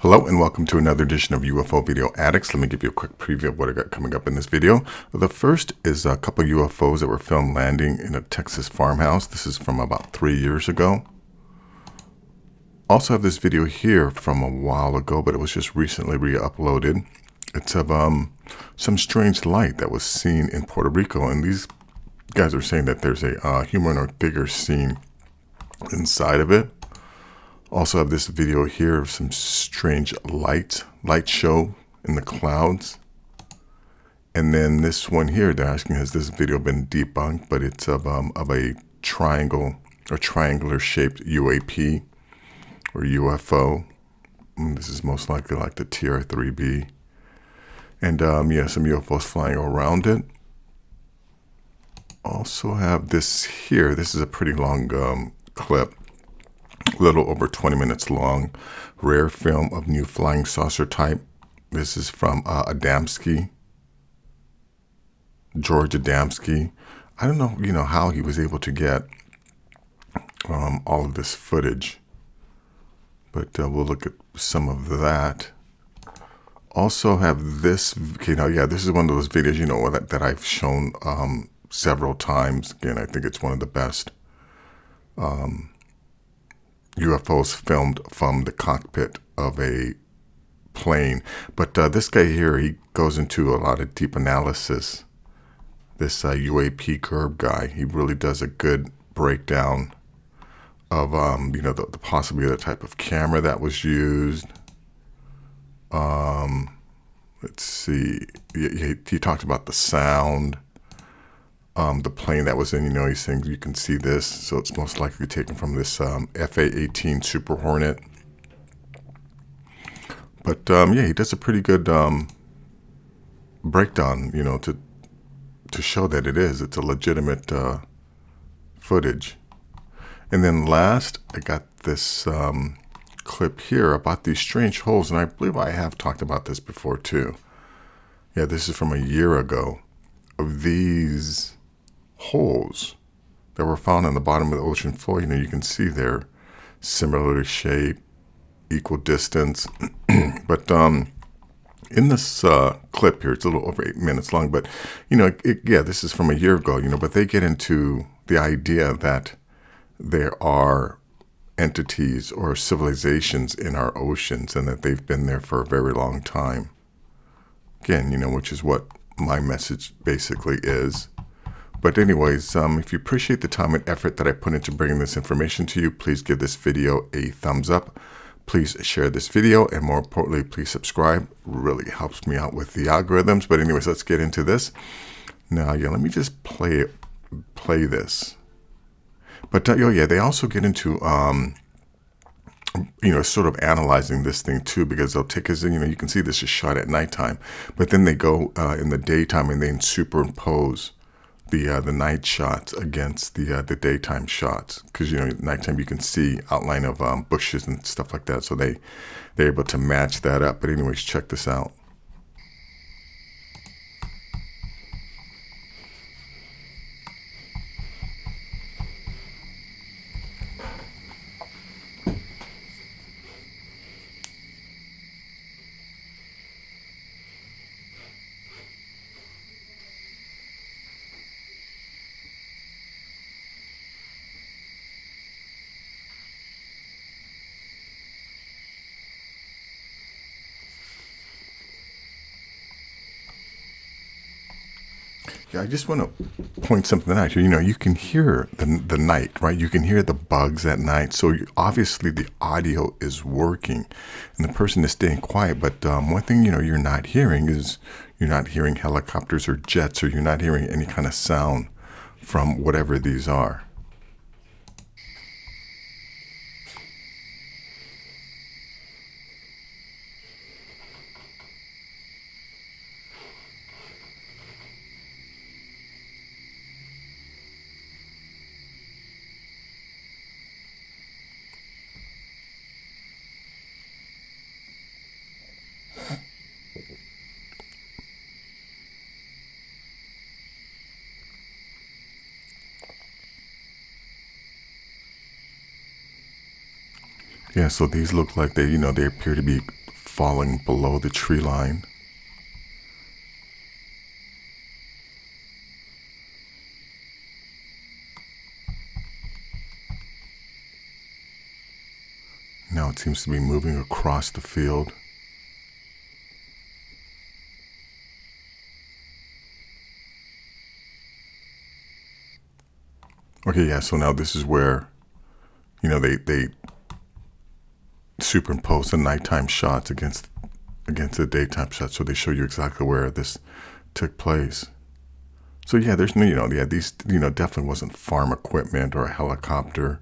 Hello and welcome to another edition of UFO Video Addicts. Let me give you a quick preview of what I got coming up in this video. The first is a couple UFOs that were filmed landing in a Texas farmhouse. This is from about 3 years ago. Also have this video here from a while ago, but it was just recently re-uploaded. It's of some strange light that was seen in Puerto Rico, and these guys are saying that there's a humanoid figure seen inside of it. Also have this video here of some strange light show in the clouds. And then this one here, they're asking, has this video been debunked? But it's of a triangle or triangular shaped UAP or UFO. This is most likely like the TR-3B. And yeah, some UFOs flying around it. Also have this here. This is a pretty long clip. A little over 20 minutes long, rare film of new flying saucer type. This is from Adamski, George Adamski. I don't know, how he was able to get all of this footage, but we'll look at some of that. Also have this, this is one of those videos, that I've shown several times. Again, I think it's one of the best UFOs filmed from the cockpit of a plane. But this guy here, he goes into a lot of deep analysis. This UAP curve guy, he really does a good breakdown of, the possibly the type of camera that was used. Let's see, he talked about the sound. The plane that was in, he's saying you can see this, so it's most likely taken from this FA-18 Super Hornet. But yeah, he does a pretty good breakdown, to show that it's a legitimate footage. And then last, I got this clip here about these strange holes, and I believe I have talked about this before too. Yeah, this is from a year ago, of these holes that were found on the bottom of the ocean floor. You can see they're similarly shaped, equal distance. But in this clip here, it's a little over 8 minutes long, but this is from a year ago, but they get into the idea that there are entities or civilizations in our oceans and that they've been there for a very long time. Again, which is what my message basically is. But anyways, if you appreciate the time and effort that I put into bringing this information to you, please give this video a thumbs up. Please share this video, and more importantly, please subscribe. It really helps me out with the algorithms. But anyways, let's get into this. Now, let me just play this. But they also get into sort of analyzing this thing too, because they'll take us, you can see this is shot at nighttime, but then they go in the daytime and they superimpose the night shots against the daytime shots, because nighttime you can see outline of bushes and stuff like that, so they're able to match that up. But anyways, check this out. Yeah, I just want to point something out here. You can hear the night, right? You can hear the bugs at night. So obviously the audio is working and the person is staying quiet. But one thing, you're not hearing is you're not hearing helicopters or jets, or you're not hearing any kind of sound from whatever these are. Yeah, so these look like they appear to be falling below the tree line. Now it seems to be moving across the field. Okay, yeah, so now this is where, they superimpose the nighttime shots against the daytime shots, so they show you exactly where this took place. So yeah, there's these definitely wasn't farm equipment or a helicopter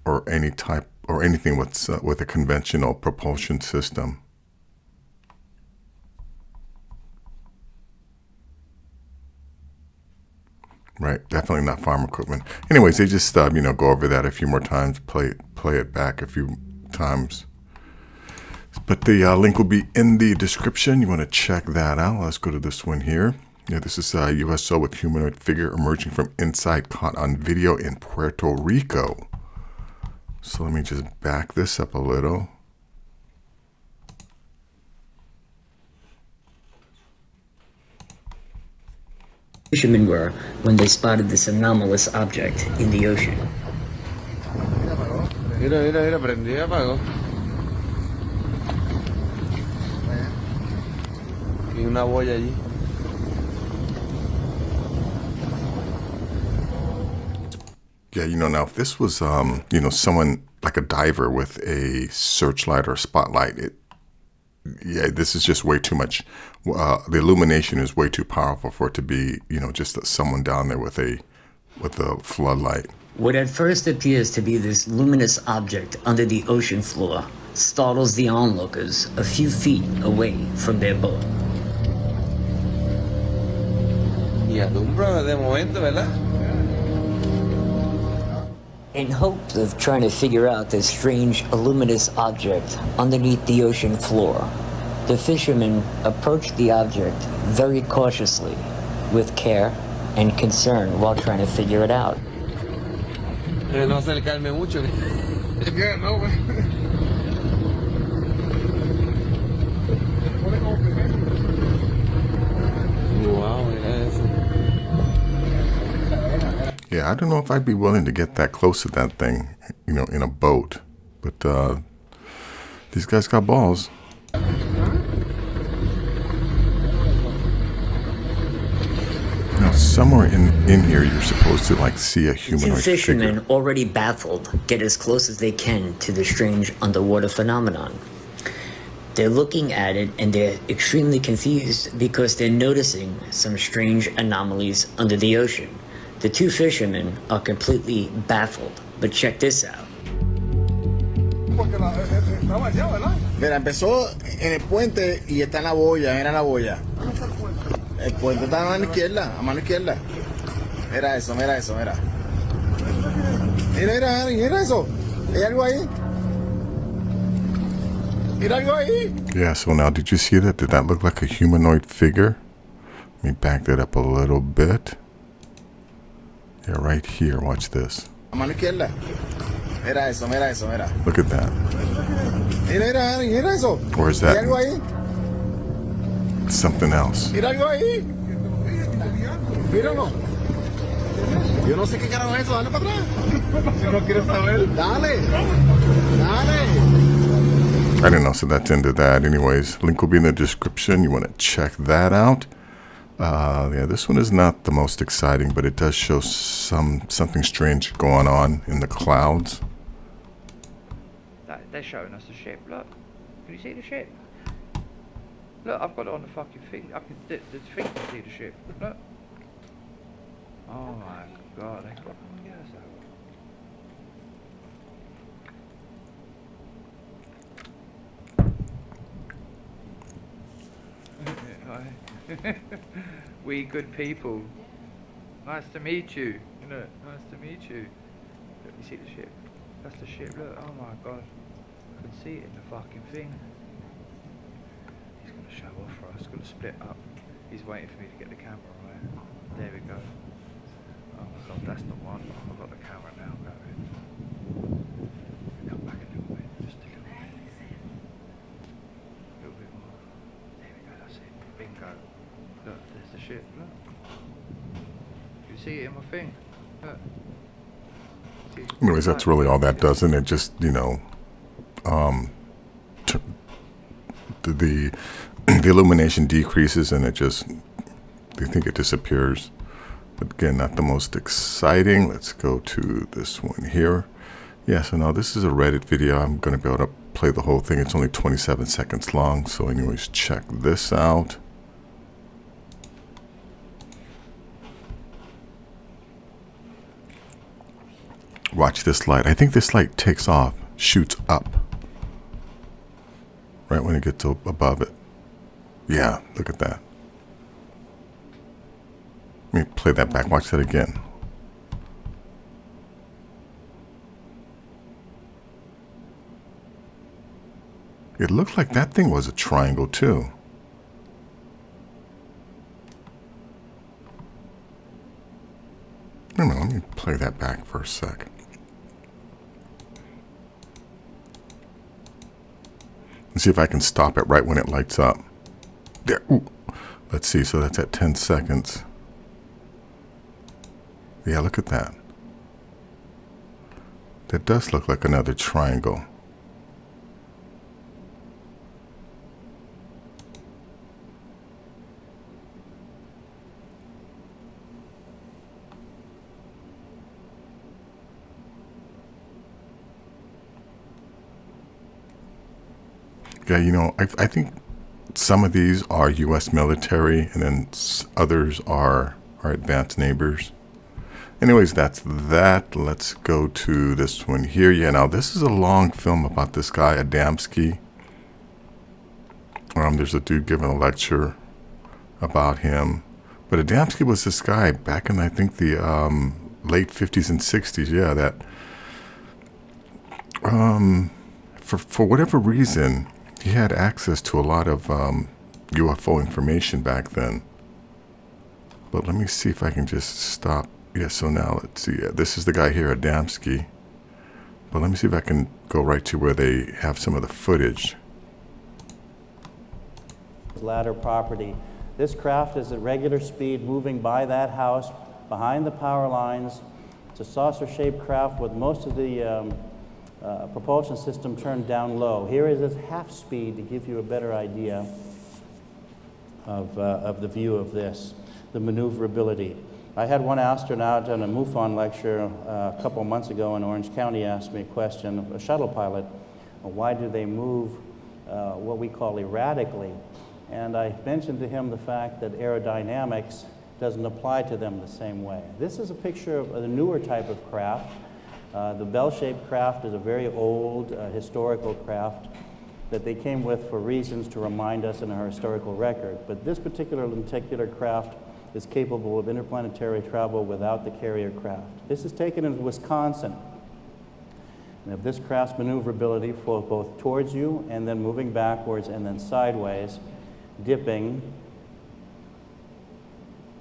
or anything with a conventional propulsion system. Right, definitely not farm equipment. Anyways, they just go over that a few more times, play it back a few times. But the link will be in the description. You want to check that out. Let's go to this one here. Yeah, this is a USO with humanoid figure emerging from inside, caught on video in Puerto Rico. So let me just back this up a little. Fishermen were when they spotted this anomalous object in the ocean. Mira, prendí y apagó. Y una boya allí. Yeah, now if this was, someone like a diver with a searchlight or a spotlight, this is just way too much. The illumination is way too powerful for it to be, just someone down there with a floodlight. What at first appears to be this luminous object under the ocean floor startles the onlookers a few feet away from their boat. Y alumbra de momento, ¿verdad? In hopes of trying to figure out this strange luminous object underneath the ocean floor, the fishermen approached the object very cautiously, with care and concern while trying to figure it out. No acercarme mucho. Yeah, no, Wow, mira eso. Yeah, I don't know if I'd be willing to get that close to that thing, in a boat. But these guys got balls. Now, somewhere in here, you're supposed to see a humanoid Two fishermen, figure. already baffled, get as close as they can to the strange underwater phenomenon. They're looking at it and they're extremely confused because they're noticing some strange anomalies under the ocean. The two fishermen are completely baffled, but check this out. Mira, empezó en el puente y está en la boya, era la boya. El puente está a mano izquierda, Mira eso. Mira eso. ¿Hay algo ahí? Mira algo ahí. Yeah, so now, did you see that? Did that look like a humanoid figure? Let me back that up a little bit. Yeah, right here. Watch this. A mano izquierda. Mira eso. Look at that. Mira eso. Or is ¿Hay that algo ahí? something else? Mira algo ahí. Míralo. Yo no sé qué carajo es eso. Dale para atrás. Si no quieres saber. Dale. I don't know, so that's into that. Anyways, link will be in the description. You want to check that out. Yeah, this one is not the most exciting, but it does show something strange going on in the clouds. They're showing us the ship. Look, can you see the ship? Look, I've got it on the fucking thing. The thing can see the ship. Look. Oh my god, they got get us out. We good people. Nice to meet you. Look, nice to meet you. Look, you see the ship? That's the ship. Look, oh my god. I can see it in the fucking thing. He's gonna show off for us. Gonna split up. He's waiting for me to get the camera right. There we go. Oh my god, that's the one. I've got the camera now going. Come back a little bit, just a little bit. see it in my thing. Look. See, Anyways, that's really all that does, and it just, you know, the illumination decreases, and it just, they think it disappears. But again, not the most exciting. Let's go to this one here. Yeah, so now this is a Reddit video. I'm going to be able to play the whole thing. It's only 27 seconds long. So anyways, check this out. Watch this light. I think this light takes off, shoots up. Right when it gets above it. Yeah, look at that. Let me play that back. Watch that again. It looked like that thing was a triangle too. Wait a minute, let me play that back for a sec. And see if I can stop it right when it lights up. There. Ooh. Let's see. So that's at 10 seconds. Yeah, look at that. That does look like another triangle. Yeah, you know, I think some of these are U.S. military, and then others are our advanced neighbors. Anyways, that's that. Let's go to this one here. Yeah, now this is a long film about this guy, Adamski. There's a dude giving a lecture about him. But Adamski was this guy back in, I think, the late 50s and 60s. Yeah, that for whatever reason, he had access to a lot of UFO information back then. But let me see if I can just stop. Yeah, so now let's see. Yeah, this is the guy here, Adamski. But let me see if I can go right to where they have some of the footage. Ladder property. This craft is at regular speed moving by that house behind the power lines. It's a saucer-shaped craft with most of the propulsion system turned down low. Here is its half speed to give you a better idea of the view of this, the maneuverability. I had one astronaut on a MUFON lecture a couple of months ago in Orange County asked me a question, a shuttle pilot, why do they move what we call erratically? And I mentioned to him the fact that aerodynamics doesn't apply to them the same way. This is a picture of a newer type of craft. The bell-shaped craft is a very old historical craft that they came with for reasons to remind us in our historical record. But this particular lenticular craft is capable of interplanetary travel without the carrier craft. This is taken in Wisconsin. And if this craft's maneuverability for both towards you and then moving backwards and then sideways, dipping,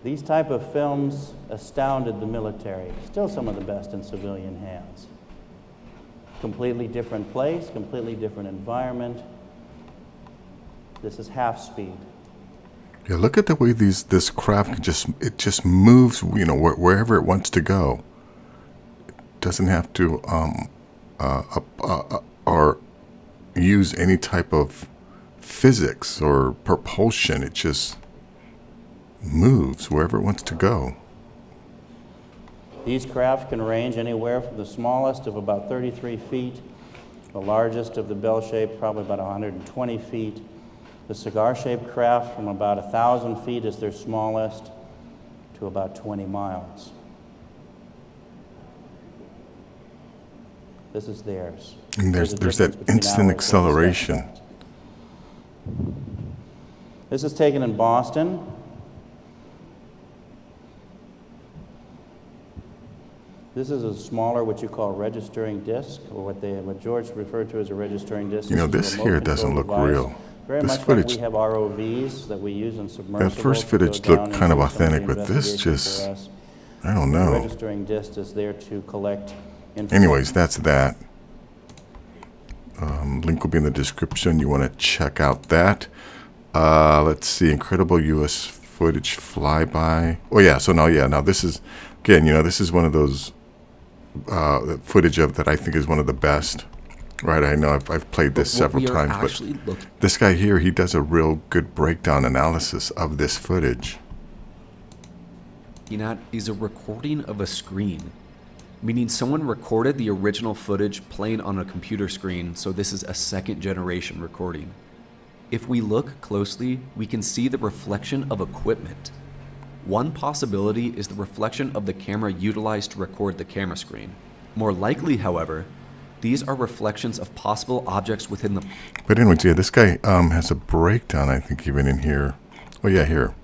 these type of films astounded the military. Still some of the best in civilian hands. Completely different place, completely different environment. This is half speed. Yeah, look at the way this craft just moves, you know, wherever it wants to go. It doesn't have to or use any type of physics or propulsion. It just moves wherever it wants to go. These craft can range anywhere from the smallest of about 33 feet, the largest of the bell-shaped probably about 120 feet. The cigar-shaped craft from about 1,000 feet is their smallest to about 20 miles. This is theirs. And there's that instant acceleration. This is taken in Boston. This is a smaller, what you call registering disc, or what George referred to as a registering disc. You know, this here doesn't look real. Very this much footage, like we have ROVs that we use in submersibles. that first footage looked kind of authentic, but this just, I don't know. The registering disc is there to collect information. Anyways, that's that. Link will be in the description. You want to check out that. Let's see, incredible U.S. footage flyby. Oh yeah, so now this is again, this is one of those footage of that I think is one of the best. Right, I know I've played this several times, but this guy here, he does a real good breakdown analysis of this footage. Is a recording of a screen, meaning someone recorded the original footage playing on a computer screen, so this is a second generation recording. If we look closely, we can see the reflection of equipment. One possibility is the reflection of the camera utilized to record the camera screen. More likely, however, these are reflections of possible objects within the... But anyways, yeah, this guy has a breakdown, I think, even in here. Oh, yeah, here.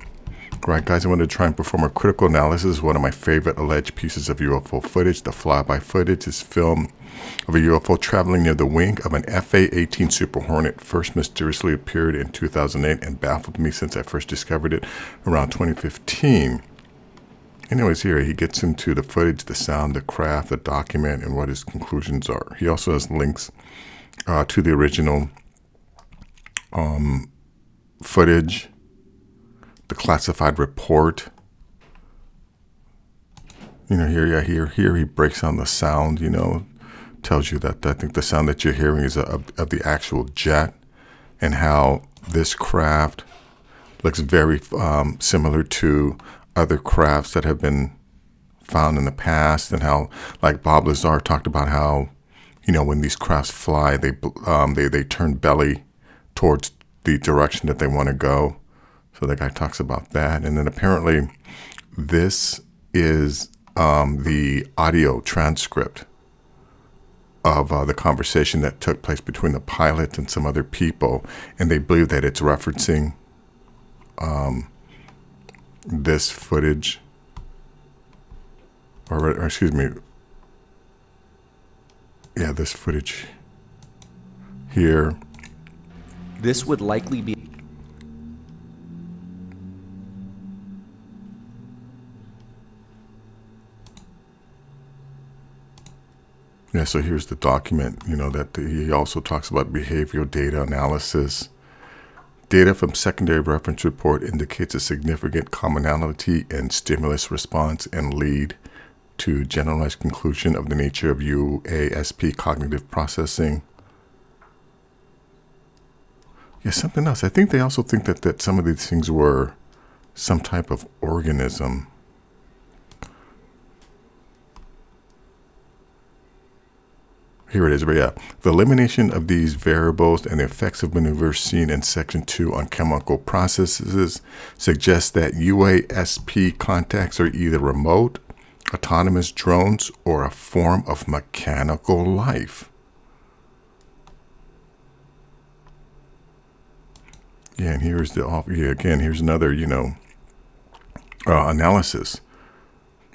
Right, guys, I wanted to try and perform a critical analysis of one of my favorite alleged pieces of UFO footage. The flyby footage is film of a UFO traveling near the wing of an FA-18 Super Hornet. First mysteriously appeared in 2008 and baffled me since I first discovered it around 2015. Anyways, here he gets into the footage, the sound, the craft, the document, and what his conclusions are. He also has links to the original footage, the classified report. Here he breaks down the sound, tells you that I think the sound that you're hearing is of the actual jet, and how this craft looks very similar to other crafts that have been found in the past, and how, like Bob Lazar talked about how, when these crafts fly, they turn belly towards the direction that they want to go. So the guy talks about that. And then apparently this is the audio transcript of the conversation that took place between the pilot and some other people, and they believe that it's referencing this footage, or excuse me, yeah, this footage here. This would likely be... Yeah, so here's the document, that he also talks about behavioral data analysis. Data from secondary reference report indicates a significant commonality in stimulus response and lead to generalized conclusion of the nature of UASP cognitive processing. Yeah, something else. I think they also think that some of these things were some type of organism. Here it is, but yeah. The elimination of these variables and the effects of maneuvers seen in Section 2 on chemical processes suggests that UASP contacts are either remote, autonomous drones, or a form of mechanical life. Yeah, and here's here's another, analysis.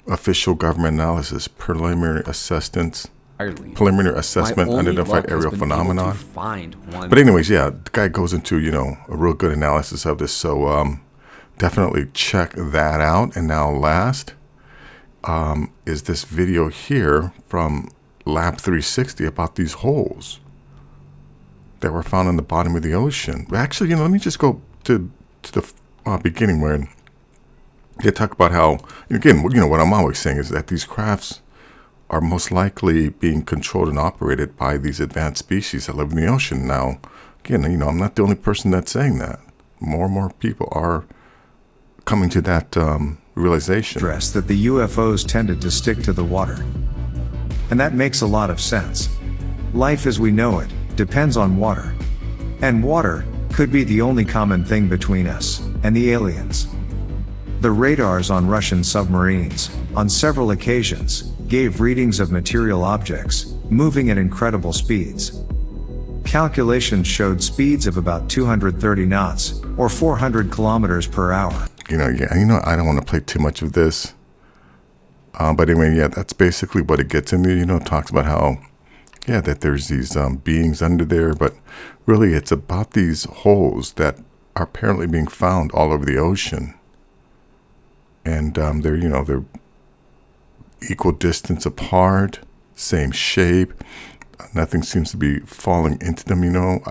Official government analysis, preliminary assessment unidentified aerial phenomenon. But anyways, yeah, the guy goes into, a real good analysis of this. So definitely check that out. And now last is this video here from Lab 360 about these holes that were found in the bottom of the ocean. Actually, let me just go to the beginning where they talk about how, again, what I'm always saying is that these crafts are most likely being controlled and operated by these advanced species that live in the ocean. Now, again, I'm not the only person that's saying that. More and more people are coming to that realization. Stress that the UFOs tended to stick to the water. And that makes a lot of sense. Life as we know it depends on water. And water could be the only common thing between us and the aliens. The radars on Russian submarines, on several occasions, gave readings of material objects, moving at incredible speeds. Calculations showed speeds of about 230 knots, or 400 kilometers per hour. I don't want to play too much of this. But anyway, yeah, that's basically what it gets into. It talks about how, that there's these beings under there, but really it's about these holes that are apparently being found all over the ocean. And they're equal distance apart, same shape. Nothing seems to be falling into them, and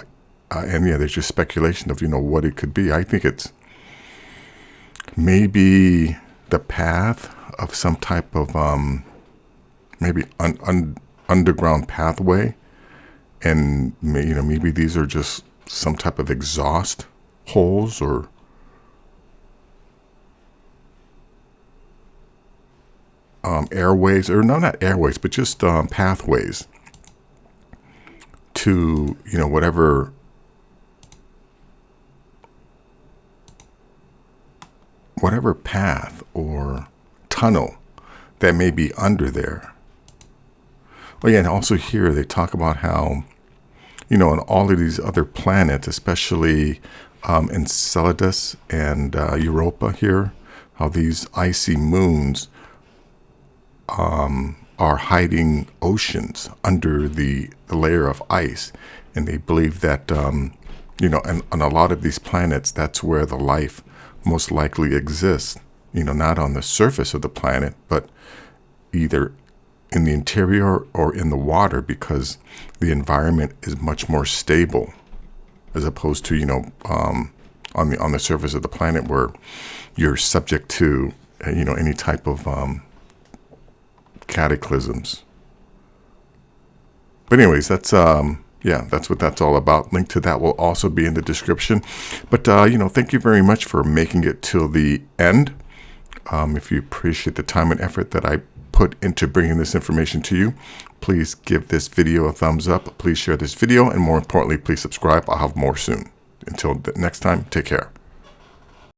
there's just speculation of, what it could be. I think it's maybe the path of some type of maybe underground pathway, and maybe these are just some type of exhaust holes or airways, or no, not airways, but just pathways to whatever path or tunnel that may be under there. Oh yeah, and also here they talk about how, on all of these other planets, especially Enceladus and Europa here, how these icy moons are hiding oceans under the layer of ice. And they believe that, and on a lot of these planets, that's where the life most likely exists, not on the surface of the planet, but either in the interior or in the water, because the environment is much more stable as opposed to, on the surface of the planet where you're subject to, any type of cataclysms. But anyways, that's that's what that's all about. Link to that will also be in the description. But thank you very much for making it till the end. If you appreciate the time and effort that I put into bringing this information to you, please give this video a thumbs up. Please share this video, and more importantly, please subscribe. I'll have more soon. Until next time, take care.